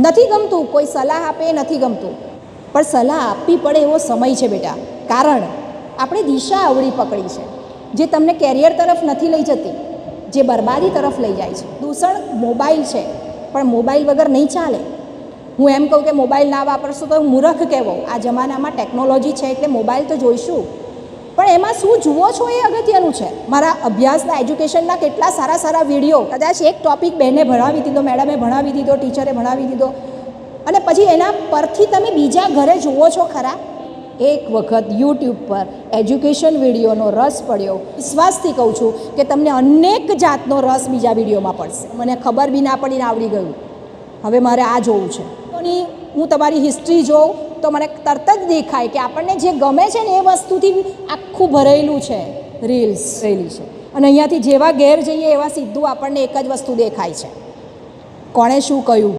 નથી ગમતું, કોઈ સલાહ આપે એ નથી ગમતું, પણ સલાહ આપવી પડે એવો સમય છે બેટા. કારણ આપણે દિશા અવળી પકડી છે, જે તમને કેરિયર તરફ નથી લઈ જતી, જે બરબાદી તરફ લઈ જાય છે. દૂષણ મોબાઈલ છે, પણ મોબાઈલ વગર નહીં ચાલે. હું એમ કહું કે મોબાઈલ ના વાપરશો તો હું મૂર્ખ કહેવો. આ જમાનામાં ટેકનોલોજી છે એટલે મોબાઈલ તો જોઈશું, પણ એમાં શું જુઓ છો એ અગત્યનું છે. મારા અભ્યાસના એજ્યુકેશનના કેટલા સારા સારા વિડીયો, કદાચ એક ટૉપિક બહેને ભણાવી દીધો, મેડમે ભણાવી દીધો, ટીચરે ભણાવી દીધો, અને પછી એના પરથી તમે બીજા ઘરે જુઓ છો ખરા? એક વખત યુટ્યુબ પર એજ્યુકેશન વિડીયોનો રસ પડ્યો, વિશ્વાસથી કહું છું કે તમને અનેક જાતનો રસ બીજા વિડીયોમાં પડશે. મને ખબર બી ના પડીને આવડી ગયું, હવે મારે આ જોવું છે. હું તમારી હિસ્ટ્રી જોઉં તો મને તરત જ દેખાય કે આપણને જે ગમે છે ને એ વસ્તુથી આખું ભરેલું છે, રીલ્સ રહેલી છે. અને અહીંયાથી જેવા ઘેર જઈએ એવા સીધું આપણને એક જ વસ્તુ દેખાય છે, કોણે શું કહ્યું.